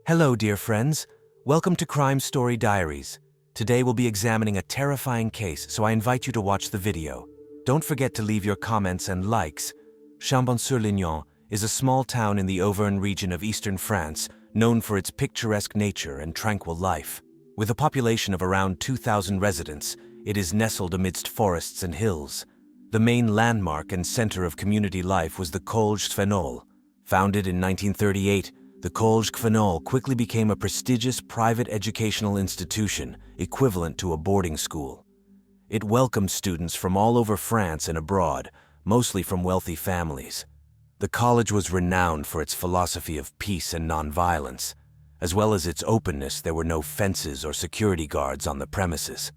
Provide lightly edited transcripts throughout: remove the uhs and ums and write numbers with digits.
Hello, dear friends. Welcome to Crime Story Diaries. Today we'll be examining a terrifying case, so I invite you to watch the video. Don't forget to leave your comments and likes. Chambon-sur-Lignon is a small town in the Auvergne region of eastern France, known for its picturesque nature and tranquil life. With a population of around 2,000 residents, it is nestled amidst forests and hills. The main landmark and center of community life was the Collège Cévenol. Founded in 1938, the Collège Cévenol quickly became a prestigious private educational institution equivalent to a boarding school. It welcomed students from all over France and abroad, mostly from wealthy families. The college was renowned for its philosophy of peace and nonviolence. As well as its openness, there were no fences or security guards on the premises.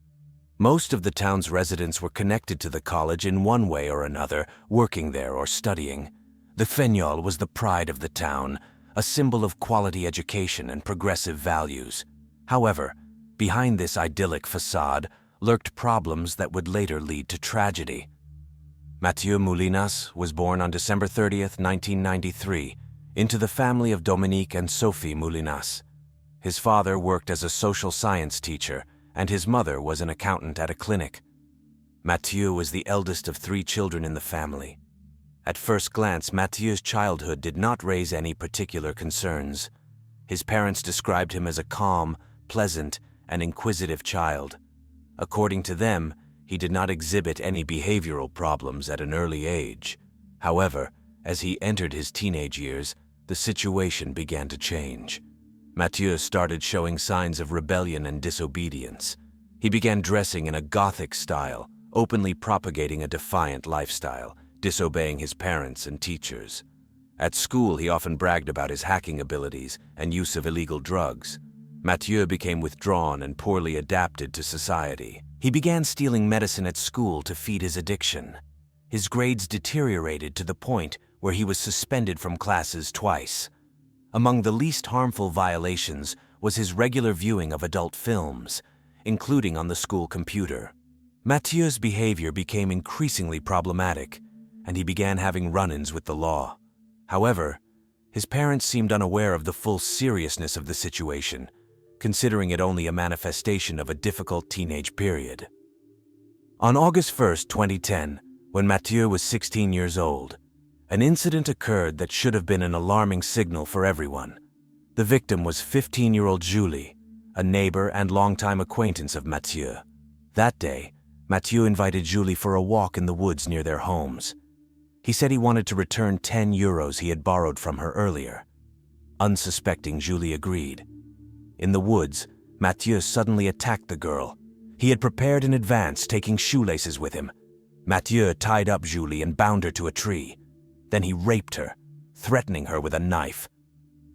Most of the town's residents were connected to the college in one way or another, working there or studying. The Cévenol was the pride of the town, a symbol of quality education and progressive values. However, behind this idyllic facade lurked problems that would later lead to tragedy. Mathieu Moulinas was born on December 30th, 1993, into the family of Dominique and Sophie Moulinas. His father worked as a social science teacher, and his mother was an accountant at a clinic. Mathieu was the eldest of 3 children in the family. At first glance, Mathieu's childhood did not raise any particular concerns. His parents described him as a calm, pleasant, and inquisitive child. According to them, he did not exhibit any behavioral problems at an early age. However, as he entered his teenage years, the situation began to change. Mathieu started showing signs of rebellion and disobedience. He began dressing in a Gothic style, openly propagating a defiant lifestyle, disobeying his parents and teachers. At school, he often bragged about his hacking abilities and use of illegal drugs. Mathieu became withdrawn and poorly adapted to society. He began stealing medicine at school to feed his addiction. His grades deteriorated to the point where he was suspended from classes twice. Among the least harmful violations was his regular viewing of adult films, including on the school computer. Mathieu's behavior became increasingly problematic, and he began having run-ins with the law. However, his parents seemed unaware of the full seriousness of the situation, considering it only a manifestation of a difficult teenage period. On August 1st, 2010, when Mathieu was 16 years old, an incident occurred that should have been an alarming signal for everyone. The victim was 15-year-old Julie, a neighbor and longtime acquaintance of Mathieu. That day, Mathieu invited Julie for a walk in the woods near their homes. He said he wanted to return 10 euros he had borrowed from her earlier. Unsuspecting, Julie agreed. In the woods, Mathieu suddenly attacked the girl. He had prepared in advance, taking shoelaces with him. Mathieu tied up Julie and bound her to a tree. Then he raped her, threatening her with a knife.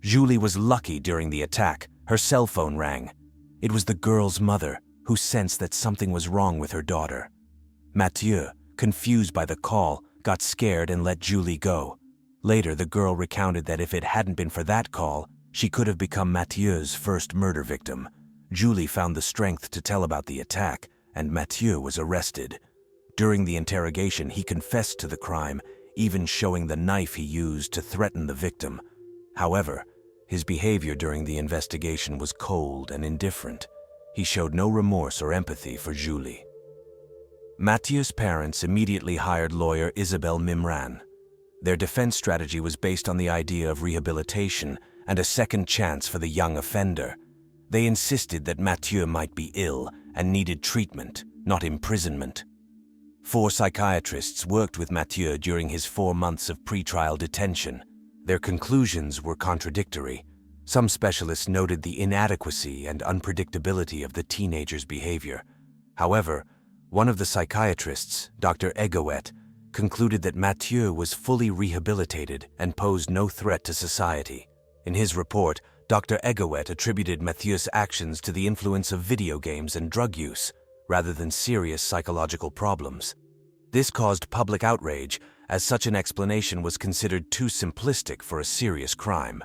Julie was lucky during the attack. Her cell phone rang. It was the girl's mother, who sensed that something was wrong with her daughter. Mathieu, confused by the call, got scared and let Julie go. Later, the girl recounted that if it hadn't been for that call, she could have become Mathieu's first murder victim. Julie found the strength to tell about the attack, and Mathieu was arrested. During the interrogation, he confessed to the crime, even showing the knife he used to threaten the victim. However, his behavior during the investigation was cold and indifferent. He showed no remorse or empathy for Julie. Mathieu's parents immediately hired lawyer Isabelle Mimran. Their defense strategy was based on the idea of rehabilitation and a second chance for the young offender. They insisted that Mathieu might be ill and needed treatment, not imprisonment. 4 psychiatrists worked with Mathieu during his 4 months of pretrial detention. Their conclusions were contradictory. Some specialists noted the inadequacy and unpredictability of the teenager's behavior. However, one of the psychiatrists, Dr. Egoet, concluded that Mathieu was fully rehabilitated and posed no threat to society. In his report, Dr. Egoet attributed Mathieu's actions to the influence of video games and drug use, rather than serious psychological problems. This caused public outrage, as such an explanation was considered too simplistic for a serious crime.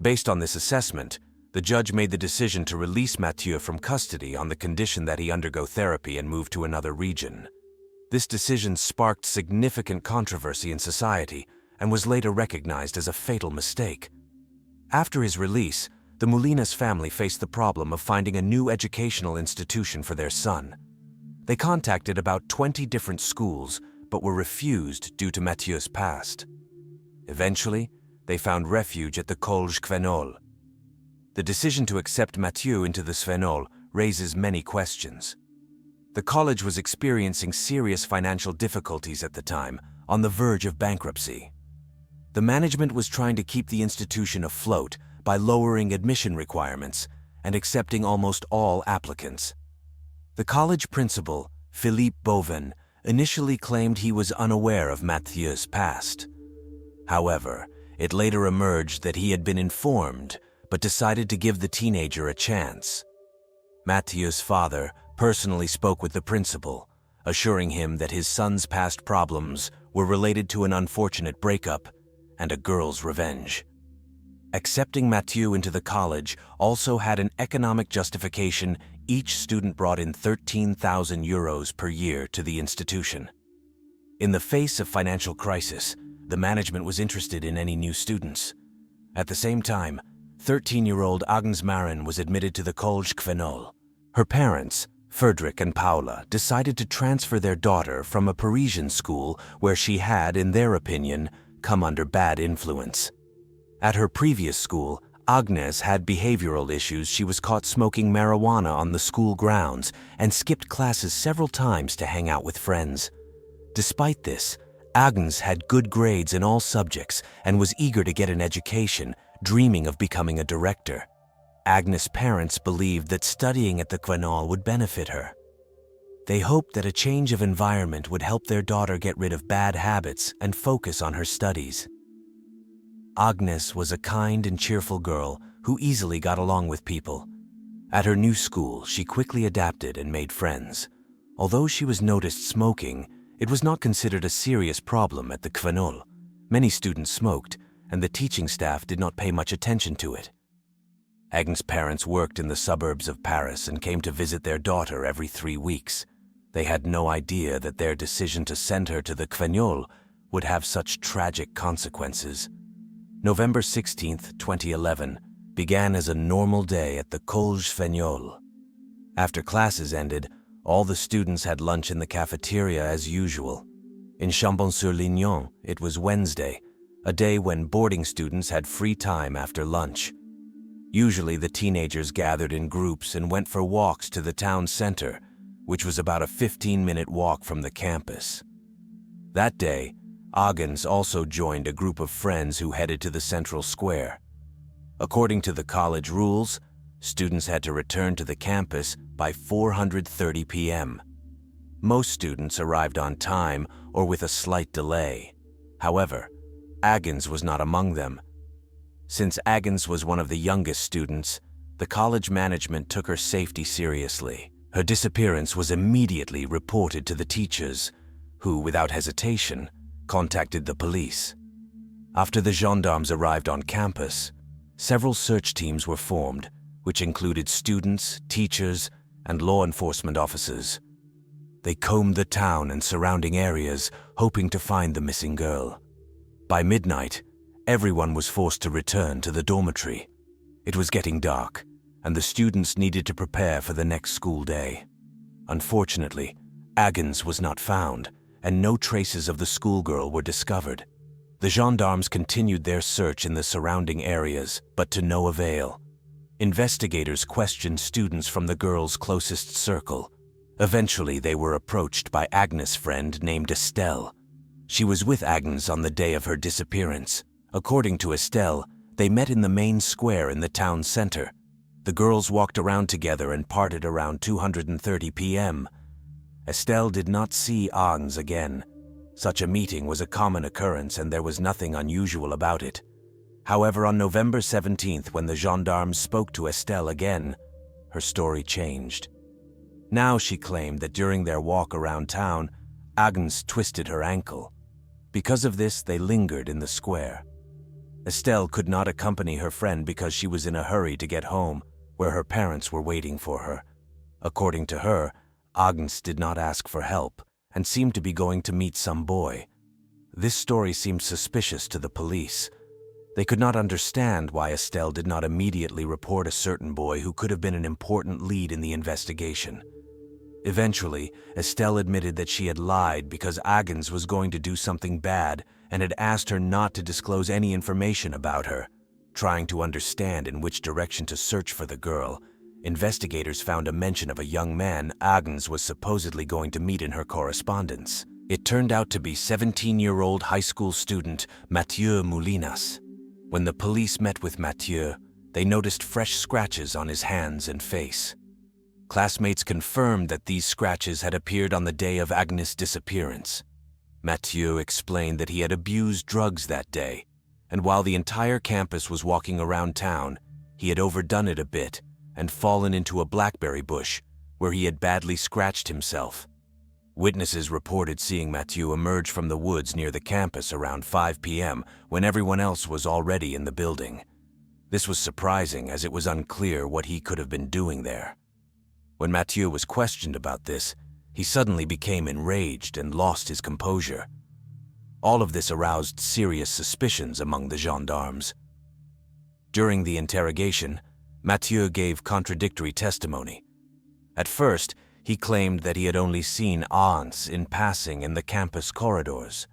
Based on this assessment, the judge made the decision to release Mathieu from custody on the condition that he undergo therapy and move to another region. This decision sparked significant controversy in society and was later recognized as a fatal mistake. After his release, the Moulinas family faced the problem of finding a new educational institution for their son. They contacted about 20 different schools, but were refused due to Mathieu's past. Eventually, they found refuge at the Collège Cévenol. The decision to accept Mathieu into the Cévenol raises many questions. The college was experiencing serious financial difficulties at the time, on the verge of bankruptcy. The management was trying to keep the institution afloat by lowering admission requirements and accepting almost all applicants. The college principal, Philippe Bovin, initially claimed he was unaware of Mathieu's past. However, it later emerged that he had been informed, but decided to give the teenager a chance. Mathieu's father personally spoke with the principal, assuring him that his son's past problems were related to an unfortunate breakup and a girl's revenge. Accepting Mathieu into the college also had an economic justification. Each student brought in 13,000 euros per year to the institution. In the face of financial crisis, the management was interested in any new students. At the same time, 13-year-old Agnès Marin was admitted to the Collège Cévenol. Her parents, Frederick and Paula, decided to transfer their daughter from a Parisian school where she had, in their opinion, come under bad influence. At her previous school, Agnès had behavioral issues. She was caught smoking marijuana on the school grounds and skipped classes several times to hang out with friends. Despite this, Agnès had good grades in all subjects and was eager to get an education, dreaming of becoming a director. Agnès' parents believed that studying at the Cévenol would benefit her. They hoped that a change of environment would help their daughter get rid of bad habits and focus on her studies. Agnès was a kind and cheerful girl who easily got along with people. At her new school, she quickly adapted and made friends. Although she was noticed smoking, it was not considered a serious problem at the Cévenol. Many students smoked, and the teaching staff did not pay much attention to it. Agnès' parents worked in the suburbs of Paris and came to visit their daughter every 3 weeks. They had no idea that their decision to send her to the Cévenol would have such tragic consequences. November 16, 2011, began as a normal day at the Collège Cévenol. After classes ended, all the students had lunch in the cafeteria as usual. In Chambon-sur-Lignon, it was Wednesday, a day when boarding students had free time after lunch. Usually the teenagers gathered in groups and went for walks to the town center, which was about a 15-minute walk from the campus. That day, Agnès also joined a group of friends who headed to the central square. According to the college rules, students had to return to the campus by 4:30 p.m. Most students arrived on time or with a slight delay. However, Agnès was not among them. Since Agnès was one of the youngest students, the college management took her safety seriously. Her disappearance was immediately reported to the teachers, who, without hesitation, contacted the police. After the gendarmes arrived on campus, several search teams were formed, which included students, teachers, and law enforcement officers. They combed the town and surrounding areas, hoping to find the missing girl. By midnight, everyone was forced to return to the dormitory. It was getting dark, and the students needed to prepare for the next school day. Unfortunately, Agnès was not found, and no traces of the schoolgirl were discovered. The gendarmes continued their search in the surrounding areas, but to no avail. Investigators questioned students from the girl's closest circle. Eventually, they were approached by Agnès' friend named Estelle. She was with Agnès on the day of her disappearance. According to Estelle, they met in the main square in the town center. The girls walked around together and parted around 2:30 p.m. Estelle did not see Agnès again. Such a meeting was a common occurrence and there was nothing unusual about it. However, on November 17th, when the gendarmes spoke to Estelle again, her story changed. Now she claimed that during their walk around town, Agnès twisted her ankle. Because of this, they lingered in the square. Estelle could not accompany her friend because she was in a hurry to get home, where her parents were waiting for her. According to her, Agnès did not ask for help and seemed to be going to meet some boy. This story seemed suspicious to the police. They could not understand why Estelle did not immediately report a certain boy who could have been an important lead in the investigation. Eventually, Estelle admitted that she had lied because Agnès was going to do something bad and had asked her not to disclose any information about her. Trying to understand in which direction to search for the girl, investigators found a mention of a young man Agnès was supposedly going to meet in her correspondence. It turned out to be 17-year-old high school student Mathieu Moulinas. When the police met with Mathieu, they noticed fresh scratches on his hands and face. Classmates confirmed that these scratches had appeared on the day of Agnès' disappearance. Mathieu explained that he had abused drugs that day, and while the entire campus was walking around town, he had overdone it a bit and fallen into a blackberry bush where he had badly scratched himself. Witnesses reported seeing Mathieu emerge from the woods near the campus around 5 p.m. when everyone else was already in the building. This was surprising as it was unclear what he could have been doing there. When Mathieu was questioned about this, he suddenly became enraged and lost his composure. All of this aroused serious suspicions among the gendarmes. During the interrogation, Mathieu gave contradictory testimony. At first, he claimed that he had only seen Agnès in passing in the campus corridors.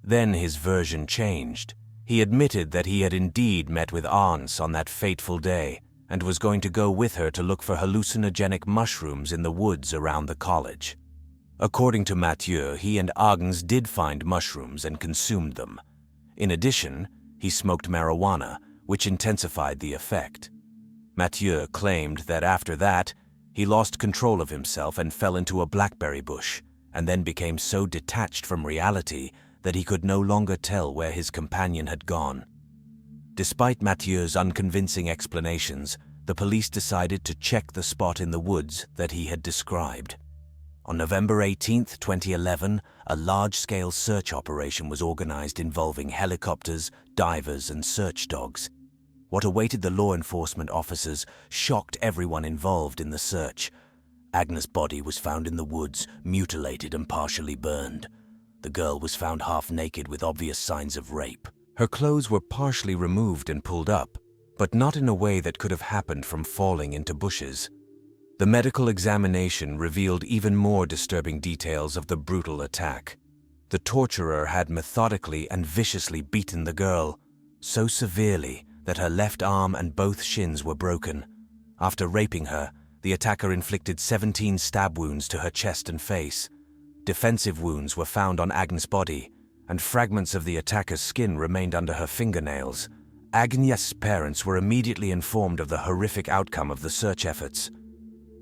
Then his version changed. He admitted that he had indeed met with Agnès on that fateful day and was going to go with her to look for hallucinogenic mushrooms in the woods around the college. According to Mathieu, he and Agnès did find mushrooms and consumed them. In addition, he smoked marijuana, which intensified the effect. Mathieu claimed that after that, he lost control of himself and fell into a blackberry bush, and then became so detached from reality that he could no longer tell where his companion had gone. Despite Mathieu's unconvincing explanations, the police decided to check the spot in the woods that he had described. On November 18, 2011, a large-scale search operation was organized involving helicopters, divers, and search dogs. What awaited the law enforcement officers shocked everyone involved in the search. Agnès' body was found in the woods, mutilated and partially burned. The girl was found half naked with obvious signs of rape. Her clothes were partially removed and pulled up, but not in a way that could have happened from falling into bushes. The medical examination revealed even more disturbing details of the brutal attack. The torturer had methodically and viciously beaten the girl, so severely that her left arm and both shins were broken. After raping her, the attacker inflicted 17 stab wounds to her chest and face. Defensive wounds were found on Agnès' body, and fragments of the attacker's skin remained under her fingernails. Agnès' parents were immediately informed of the horrific outcome of the search efforts.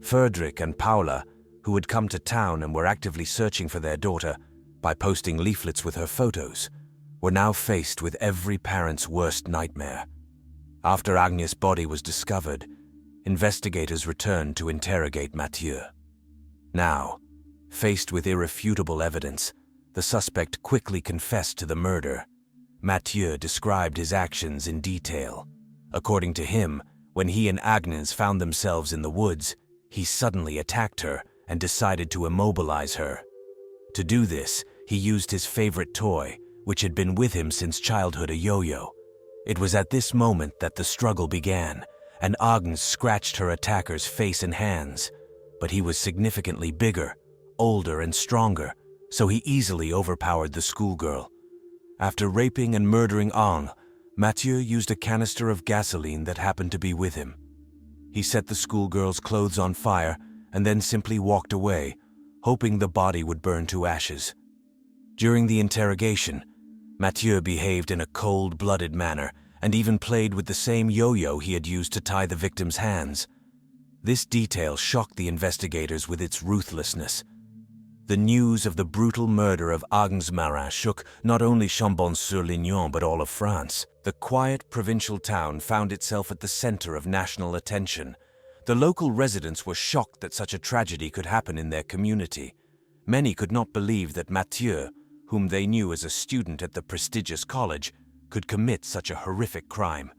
Frederick and Paula, who had come to town and were actively searching for their daughter by posting leaflets with her photos, were now faced with every parent's worst nightmare. After Agnès' body was discovered, investigators returned to interrogate Mathieu. Now, faced with irrefutable evidence, the suspect quickly confessed to the murder. Mathieu described his actions in detail. According to him, when he and Agnès found themselves in the woods, he suddenly attacked her and decided to immobilize her. To do this, he used his favorite toy, which had been with him since childhood, a yo-yo. It was at this moment that the struggle began, and Agnès scratched her attacker's face and hands. But he was significantly bigger, older, and stronger, so he easily overpowered the schoolgirl. After raping and murdering Agnès, Mathieu used a canister of gasoline that happened to be with him. He set the schoolgirl's clothes on fire and then simply walked away, hoping the body would burn to ashes. During the interrogation, Mathieu behaved in a cold-blooded manner and even played with the same yo-yo he had used to tie the victim's hands. This detail shocked the investigators with its ruthlessness. The news of the brutal murder of Agnès Marin shook not only Chambon-sur-Lignon but all of France. The quiet provincial town found itself at the center of national attention. The local residents were shocked that such a tragedy could happen in their community. Many could not believe that Mathieu, whom they knew as a student at the prestigious college, could commit such a horrific crime.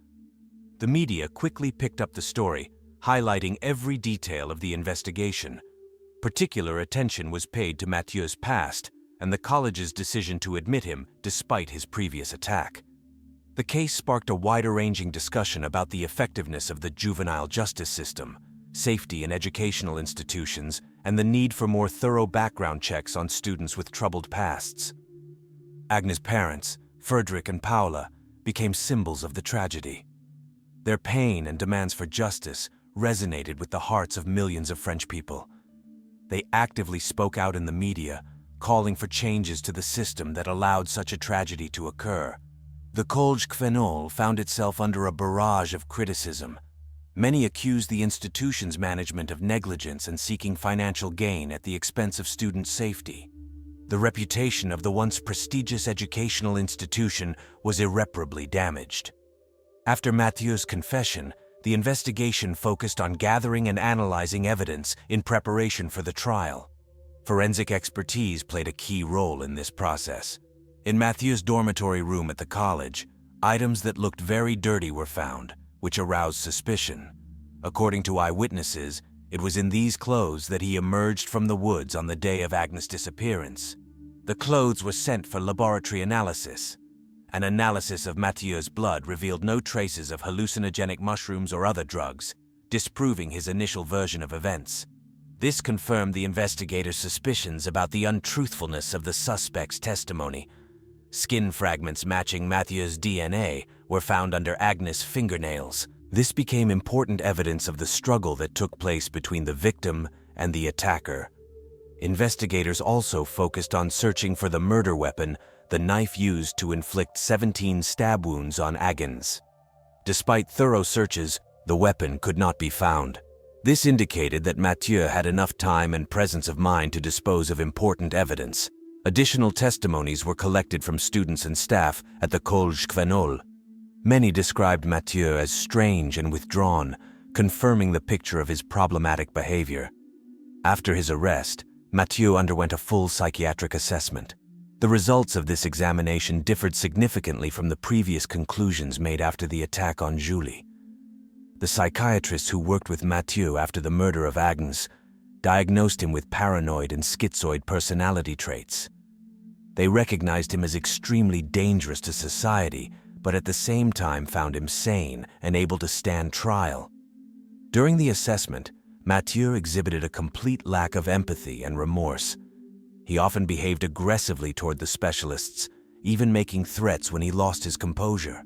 The media quickly picked up the story, highlighting every detail of the investigation. Particular attention was paid to Mathieu's past and the college's decision to admit him despite his previous attack. The case sparked a wider-ranging discussion about the effectiveness of the juvenile justice system, safety in educational institutions, and the need for more thorough background checks on students with troubled pasts. Agnès' parents, Frederick and Paula, became symbols of the tragedy. Their pain and demands for justice resonated with the hearts of millions of French people. They actively spoke out in the media, calling for changes to the system that allowed such a tragedy to occur. The Collège Cévenol found itself under a barrage of criticism. Many accused the institution's management of negligence and seeking financial gain at the expense of student safety. The reputation of the once prestigious educational institution was irreparably damaged. After Mathieu's confession, the investigation focused on gathering and analyzing evidence in preparation for the trial. Forensic expertise played a key role in this process. In Mathieu's dormitory room at the college, items that looked very dirty were found, which aroused suspicion. According to eyewitnesses, it was in these clothes that he emerged from the woods on the day of Agnès' disappearance. The clothes were sent for laboratory analysis. An analysis of Mathieu's blood revealed no traces of hallucinogenic mushrooms or other drugs, disproving his initial version of events. This confirmed the investigators' suspicions about the untruthfulness of the suspect's testimony. Skin fragments matching Mathieu's DNA were found under Agnès' fingernails. This became important evidence of the struggle that took place between the victim and the attacker. Investigators also focused on searching for the murder weapon, the knife used to inflict 17 stab wounds on Agnès. Despite thorough searches, the weapon could not be found. This indicated that Mathieu had enough time and presence of mind to dispose of important evidence. Additional testimonies were collected from students and staff at the Collège Cévenol. Many described Mathieu as strange and withdrawn, confirming the picture of his problematic behavior. After his arrest, Mathieu underwent a full psychiatric assessment. The results of this examination differed significantly from the previous conclusions made after the attack on Julie. The psychiatrists who worked with Mathieu after the murder of Agnès diagnosed him with paranoid and schizoid personality traits. They recognized him as extremely dangerous to society, but at the same time found him sane and able to stand trial. During the assessment, Mathieu exhibited a complete lack of empathy and remorse. He often behaved aggressively toward the specialists, even making threats when he lost his composure.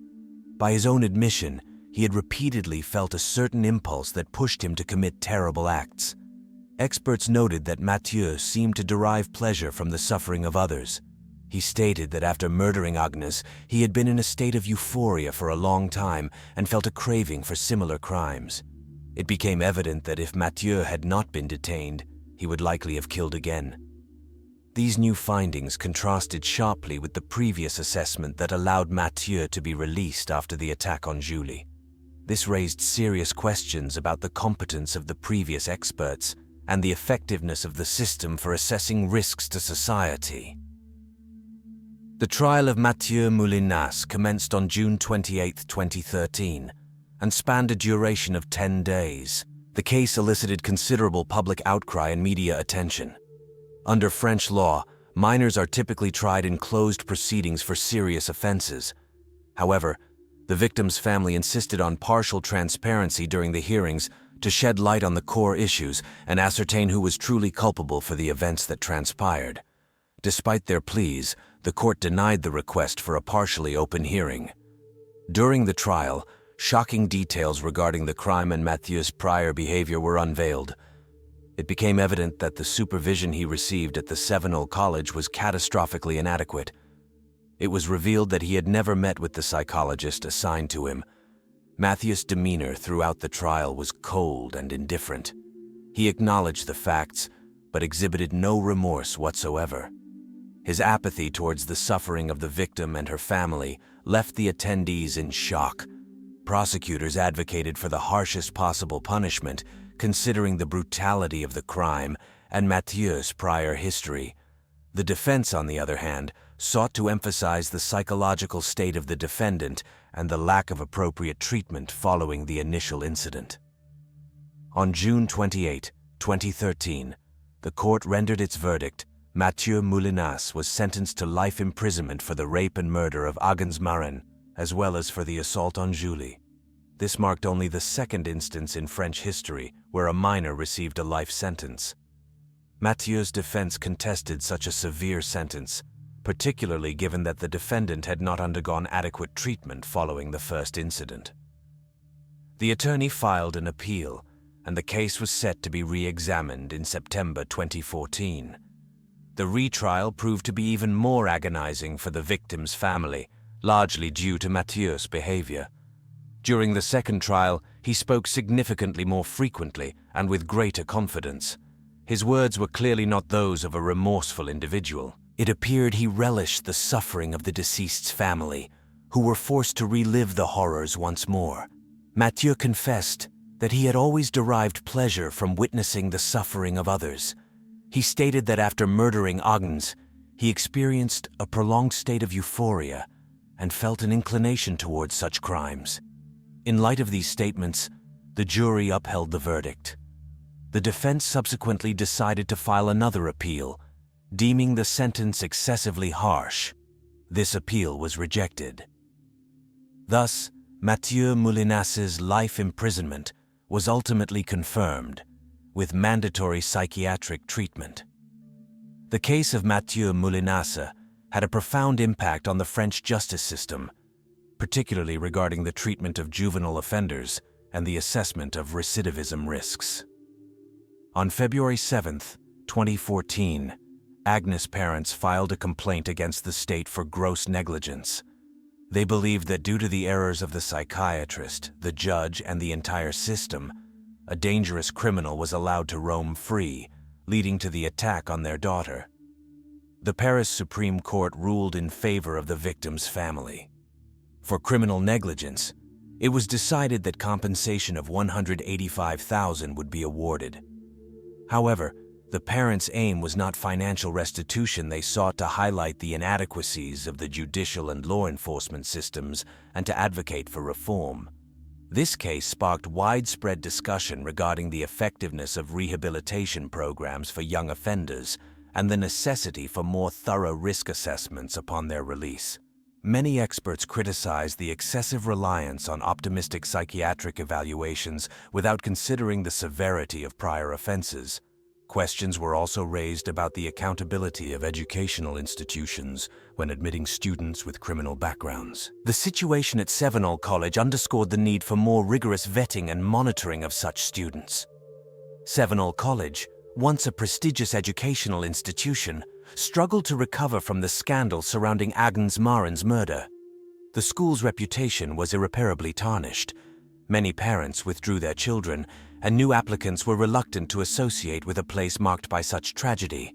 By his own admission, he had repeatedly felt a certain impulse that pushed him to commit terrible acts. Experts noted that Mathieu seemed to derive pleasure from the suffering of others. He stated that after murdering Agnès, he had been in a state of euphoria for a long time and felt a craving for similar crimes. It became evident that if Mathieu had not been detained, he would likely have killed again. These new findings contrasted sharply with the previous assessment that allowed Mathieu to be released after the attack on Julie. This raised serious questions about the competence of the previous experts and the effectiveness of the system for assessing risks to society. The trial of Mathieu Moulinas commenced on June 28, 2013, and spanned a duration of 10 days. The case elicited considerable public outcry and media attention. Under French law, minors are typically tried in closed proceedings for serious offenses. However, the victim's family insisted on partial transparency during the hearings to shed light on the core issues and ascertain who was truly culpable for the events that transpired. Despite their pleas, the court denied the request for a partially open hearing. During the trial, shocking details regarding the crime and Mathieu's prior behavior were unveiled. It became evident that the supervision he received at the Cévenol College was catastrophically inadequate. It was revealed that he had never met with the psychologist assigned to him. Mathieu's demeanor throughout the trial was cold and indifferent. He acknowledged the facts, but exhibited no remorse whatsoever. His apathy towards the suffering of the victim and her family left the attendees in shock. Prosecutors advocated for the harshest possible punishment, considering the brutality of the crime and Mathieu's prior history. The defense, on the other hand, sought to emphasize the psychological state of the defendant and the lack of appropriate treatment following the initial incident. On June 28, 2013, the court rendered its verdict. Mathieu Moulinas was sentenced to life imprisonment for the rape and murder of Agnès Marin. as well as for the assault on Julie. This marked only the second instance in French history where a minor received a life sentence. Mathieu's defense contested such a severe sentence, particularly given that the defendant had not undergone adequate treatment following the first incident. The attorney filed an appeal, and the case was set to be re-examined in September 2014. The retrial proved to be even more agonizing for the victim's family, largely due to Mathieu's behavior. During the second trial, he spoke significantly more frequently and with greater confidence. His words were clearly not those of a remorseful individual. It appeared he relished the suffering of the deceased's family, who were forced to relive the horrors once more. Mathieu confessed that he had always derived pleasure from witnessing the suffering of others. He stated that after murdering Agnès, he experienced a prolonged state of euphoria and felt an inclination towards such crimes. In light of these statements, the jury upheld the verdict. The defense subsequently decided to file another appeal, deeming the sentence excessively harsh. This appeal was rejected. Thus, Mathieu Moulinas's life imprisonment was ultimately confirmed, with mandatory psychiatric treatment. The case of Mathieu Moulinas had a profound impact on the French justice system, particularly regarding the treatment of juvenile offenders and the assessment of recidivism risks. On February 7, 2014, Agnès' parents filed a complaint against the state for gross negligence. They believed that due to the errors of the psychiatrist, the judge, and the entire system, a dangerous criminal was allowed to roam free, leading to the attack on their daughter. The Paris Supreme Court ruled in favor of the victim's family. For criminal negligence, it was decided that compensation of $185,000 would be awarded. However, the parents' aim was not financial restitution. They sought to highlight the inadequacies of the judicial and law enforcement systems and to advocate for reform. This case sparked widespread discussion regarding the effectiveness of rehabilitation programs for young offenders and the necessity for more thorough risk assessments upon their release. Many experts criticized the excessive reliance on optimistic psychiatric evaluations without considering the severity of prior offenses. Questions were also raised about the accountability of educational institutions when admitting students with criminal backgrounds. The situation at Cévenol College underscored the need for more rigorous vetting and monitoring of such students. Cévenol College, once a prestigious educational institution, struggled to recover from the scandal surrounding Agnès Marin's murder. The school's reputation was irreparably tarnished. Many parents withdrew their children, and new applicants were reluctant to associate with a place marked by such tragedy.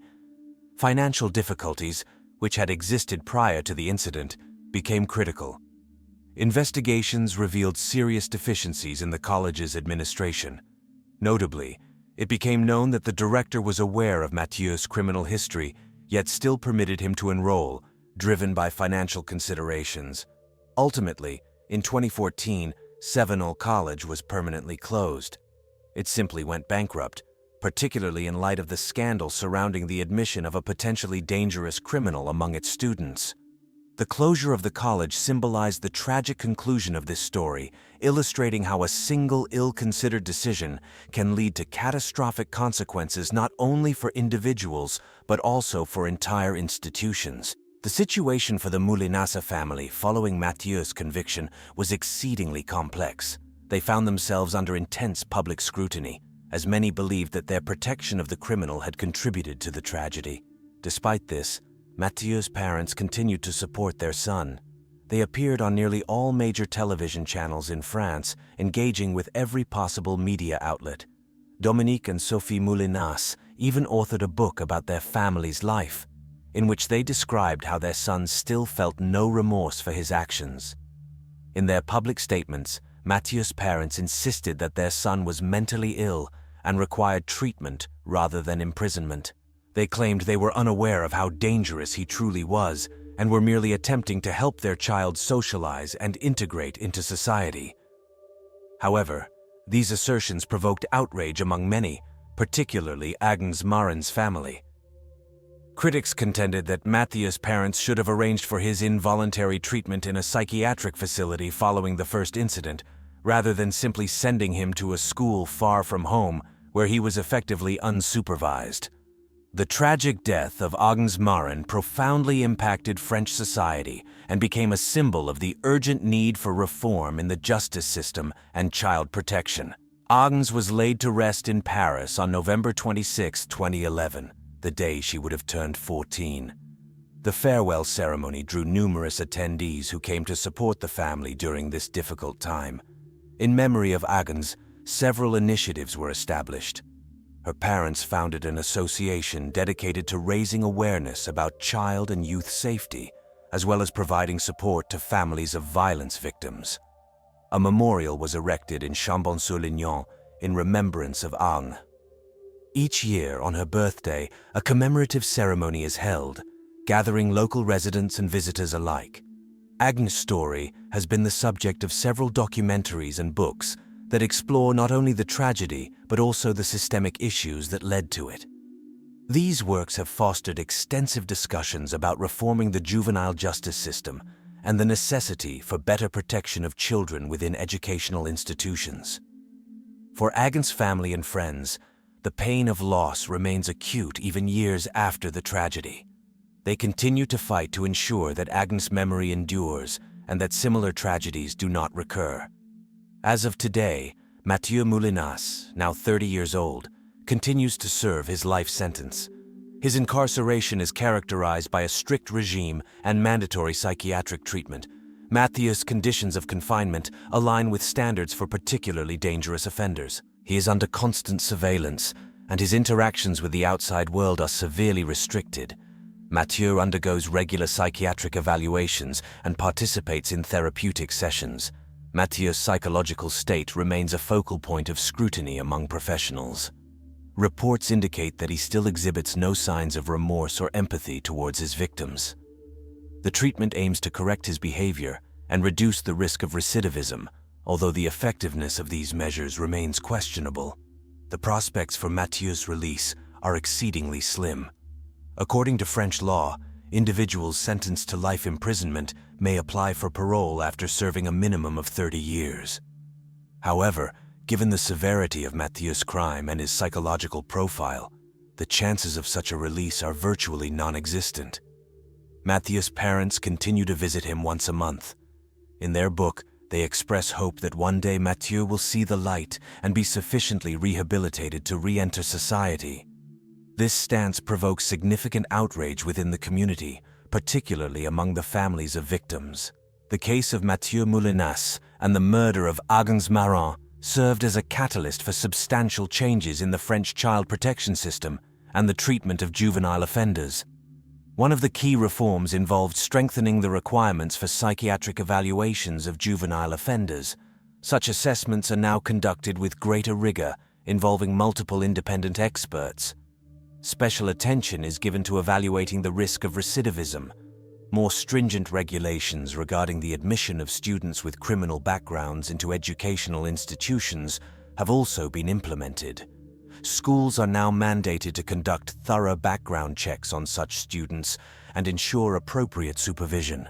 Financial difficulties, which had existed prior to the incident, became critical. Investigations revealed serious deficiencies in the college's administration. Notably, it became known that the director was aware of Mathieu's criminal history, yet still permitted him to enroll, driven by financial considerations. Ultimately, in 2014, Cévenol College was permanently closed. It simply went bankrupt, particularly in light of the scandal surrounding the admission of a potentially dangerous criminal among its students. The closure of the college symbolized the tragic conclusion of this story, illustrating how a single ill-considered decision can lead to catastrophic consequences not only for individuals, but also for entire institutions. The situation for the Moulinas family following Mathieu's conviction was exceedingly complex. They found themselves under intense public scrutiny, as many believed that their protection of the criminal had contributed to the tragedy. Despite this, Mathieu's parents continued to support their son. They appeared on nearly all major television channels in France, engaging with every possible media outlet. Dominique and Sophie Moulinas even authored a book about their family's life, in which they described how their son still felt no remorse for his actions. In their public statements, Mathieu's parents insisted that their son was mentally ill and required treatment rather than imprisonment. They claimed they were unaware of how dangerous he truly was and were merely attempting to help their child socialize and integrate into society. However, these assertions provoked outrage among many, particularly Agnès Marin's family. Critics contended that Matthias' parents should have arranged for his involuntary treatment in a psychiatric facility following the first incident, rather than simply sending him to a school far from home where he was effectively unsupervised. The tragic death of Agnès Marin profoundly impacted French society and became a symbol of the urgent need for reform in the justice system and child protection. Agnès was laid to rest in Paris on November 26, 2011, the day she would have turned 14. The farewell ceremony drew numerous attendees who came to support the family during this difficult time. In memory of Agnès, several initiatives were established. Her parents founded an association dedicated to raising awareness about child and youth safety, as well as providing support to families of violence victims. A memorial was erected in Chambon-sur-Lignon in remembrance of Agnès. Each year, on her birthday, a commemorative ceremony is held, gathering local residents and visitors alike. Agnès' story has been the subject of several documentaries and books that explore not only the tragedy, but also the systemic issues that led to it. These works have fostered extensive discussions about reforming the juvenile justice system and the necessity for better protection of children within educational institutions. For Agnès' family and friends, the pain of loss remains acute even years after the tragedy. They continue to fight to ensure that Agnès' memory endures and that similar tragedies do not recur. As of today, Mathieu Moulinas, now 30 years old, continues to serve his life sentence. His incarceration is characterized by a strict regime and mandatory psychiatric treatment. Mathieu's conditions of confinement align with standards for particularly dangerous offenders. He is under constant surveillance, and his interactions with the outside world are severely restricted. Mathieu undergoes regular psychiatric evaluations and participates in therapeutic sessions. Mathieu's psychological state remains a focal point of scrutiny among professionals. Reports indicate that he still exhibits no signs of remorse or empathy towards his victims. The treatment aims to correct his behavior and reduce the risk of recidivism, although the effectiveness of these measures remains questionable. The prospects for Mathieu's release are exceedingly slim. According to French law, individuals sentenced to life imprisonment may apply for parole after serving a minimum of 30 years. However, given the severity of Mathieu's crime and his psychological profile, the chances of such a release are virtually non-existent. Mathieu's parents continue to visit him once a month. In their book, they express hope that one day Mathieu will see the light and be sufficiently rehabilitated to re-enter society. This stance provokes significant outrage within the community, particularly among the families of victims. The case of Mathieu Moulinas and the murder of Agnès Marin served as a catalyst for substantial changes in the French child protection system and the treatment of juvenile offenders. One of the key reforms involved strengthening the requirements for psychiatric evaluations of juvenile offenders. Such assessments are now conducted with greater rigor, involving multiple independent experts. Special attention is given to evaluating the risk of recidivism. More stringent regulations regarding the admission of students with criminal backgrounds into educational institutions have also been implemented. Schools are now mandated to conduct thorough background checks on such students and ensure appropriate supervision.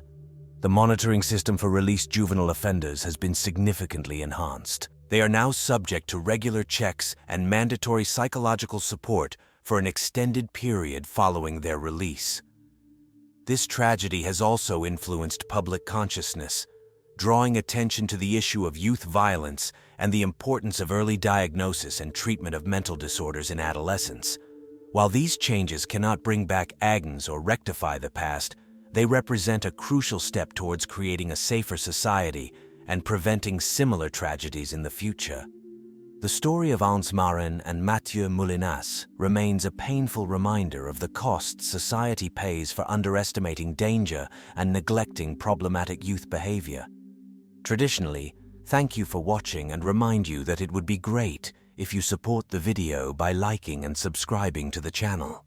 The monitoring system for released juvenile offenders has been significantly enhanced. They are now subject to regular checks and mandatory psychological support for an extended period following their release. This tragedy has also influenced public consciousness, drawing attention to the issue of youth violence and the importance of early diagnosis and treatment of mental disorders in adolescence. While these changes cannot bring back Agnès or rectify the past, they represent a crucial step towards creating a safer society and preventing similar tragedies in the future. The story of Agnès Marin and Mathieu Moulinas remains a painful reminder of the costs society pays for underestimating danger and neglecting problematic youth behavior. Traditionally, thank you for watching and remind you that it would be great if you support the video by liking and subscribing to the channel.